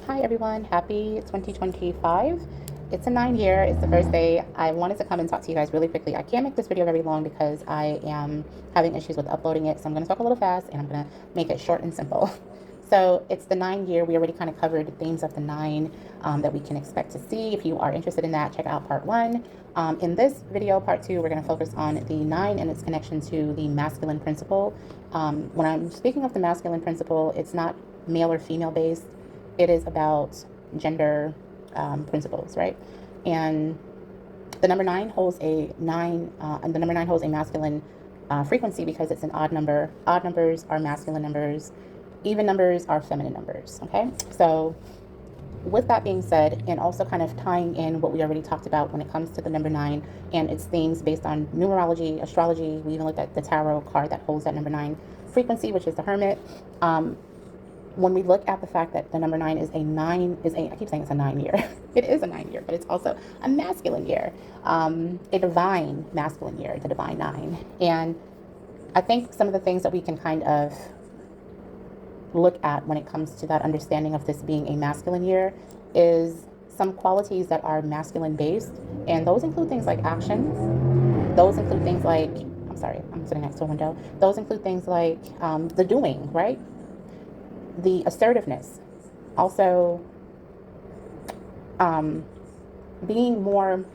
Hi everyone, happy 2025. It's a 9 year, it's the first day. I wanted to come and talk to you guys really quickly. I can't make this video very long because I am having issues with uploading it, so I'm going to talk a little fast and I'm going to make it short and simple. So it's the 9 year. We already kind of covered the themes of the nine that we can expect to see. If you are interested in that, check out part one. In this video, part two, we're going to focus on the nine and its connection to the masculine principle. When I'm speaking of the masculine principle, it's not male or female based. It is about gender principles, right? And the number nine holds a and the number nine holds a masculine frequency because it's an odd number. Odd numbers are masculine numbers. Even numbers are feminine numbers. Okay, so with that being said, and also kind of tying in what we already talked about when it comes to the number nine and its themes based on numerology, astrology, we even looked at the tarot card that holds that number nine frequency, which is the Hermit. When we look at the fact that the number nine is I keep saying it's a 9 year. It is a 9 year, but it's also a masculine year, a divine masculine year, the divine nine. And I think some of the things that we can kind of look at when it comes to that understanding of this being a masculine year is some qualities that are masculine based. And those include things like actions. Those include things like, I'm sorry, I'm sitting next to a window. Those include things like the doing, right? The assertiveness, also being more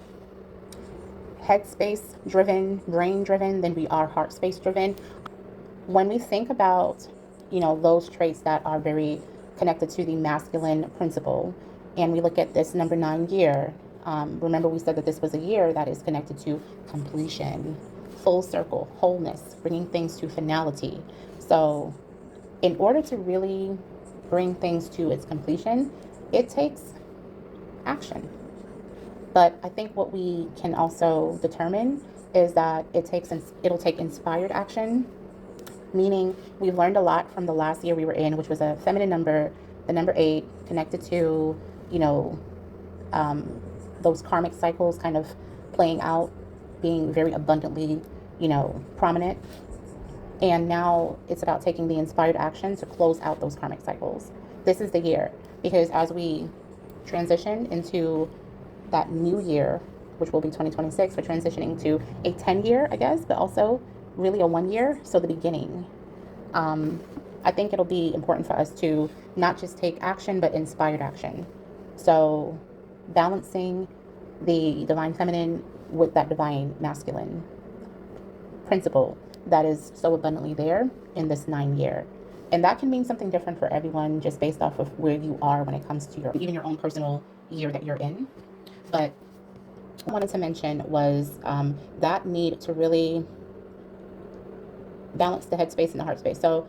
headspace driven, brain driven than we are heart space driven. When we think about, those traits that are very connected to the masculine principle, and we look at this number 9 year, remember we said that this was a year that is connected to completion, full circle, wholeness, bringing things to finality. So in order to really bring things to its completion, it takes action. But I think what we can also determine is that it'll take inspired action, meaning we've learned a lot from the last year we were in, which was a feminine number, the number 8, connected to, those karmic cycles kind of playing out, being very abundantly, prominent. And now it's about taking the inspired action to close out those karmic cycles. This is the year, because as we transition into that new year, which will be 2026, we're transitioning to a 10 year, I guess, but also really a 1 year. So the beginning. I think it'll be important for us to not just take action, but inspired action. So balancing the divine feminine with that divine masculine principle that is so abundantly there in this 9 year. And that can mean something different for everyone just based off of where you are when it comes to even your own personal year that you're in. But what I wanted to mention was that need to really balance the headspace and the heart space. So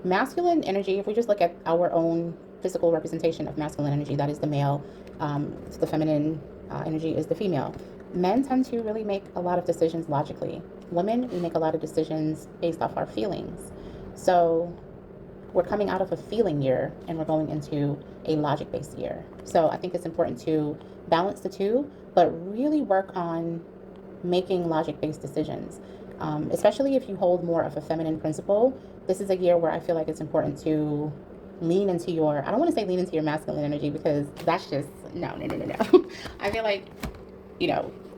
masculine energy, if we just look at our own physical representation of masculine energy, that is the male, the feminine energy is the female. Men tend to really make a lot of decisions logically. Women, we make a lot of decisions based off our feelings. So we're coming out of a feeling year and we're going into a logic-based year. So I think it's important to balance the two, but really work on making logic-based decisions. Especially if you hold more of a feminine principle, this is a year where I feel like it's important to lean into I don't want to say lean into your masculine energy because that's just, no. I feel like,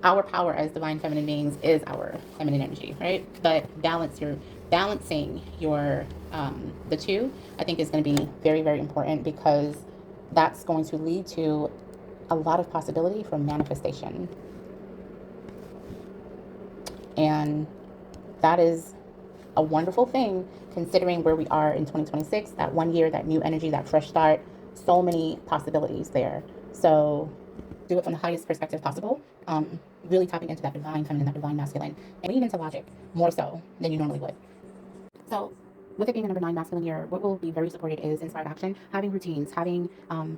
our power as divine feminine beings is our feminine energy, right? But balancing your the two, I think is going to be very, very important because that's going to lead to a lot of possibility for manifestation. And that is a wonderful thing considering where we are in 2026, that 1 year, that new energy, that fresh start, so many possibilities there. So do it from the highest perspective possible, really tapping into that divine feminine, that divine masculine, and lean into logic more so than you normally would. So with it being a number 9 masculine year, what will be very supported is inspired action, having routines, having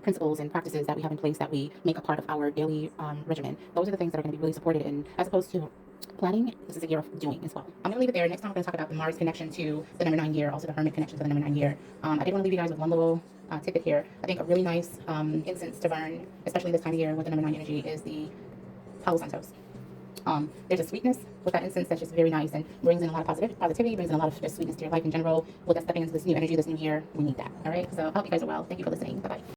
principles and practices that we have in place that we make a part of our daily regimen. Those are the things that are going to be really supported in, as opposed to planning. This is a year of doing as well. I'm going to leave it there. Next time we're going to talk about the Mars connection to the number 9 year, also the Hermit connection to the number 9 year. I did want to leave you guys with one little tidbit here. I think a really nice incense to burn, especially this time of year with the number 9 energy, is the Palo Santos. There's a sweetness with that incense that's just very nice and brings in a lot of positivity, brings in a lot of just sweetness to your life in general. With us stepping into this new energy, this new year, we need that. All right. So I hope you guys are well. Thank you for listening. Bye bye.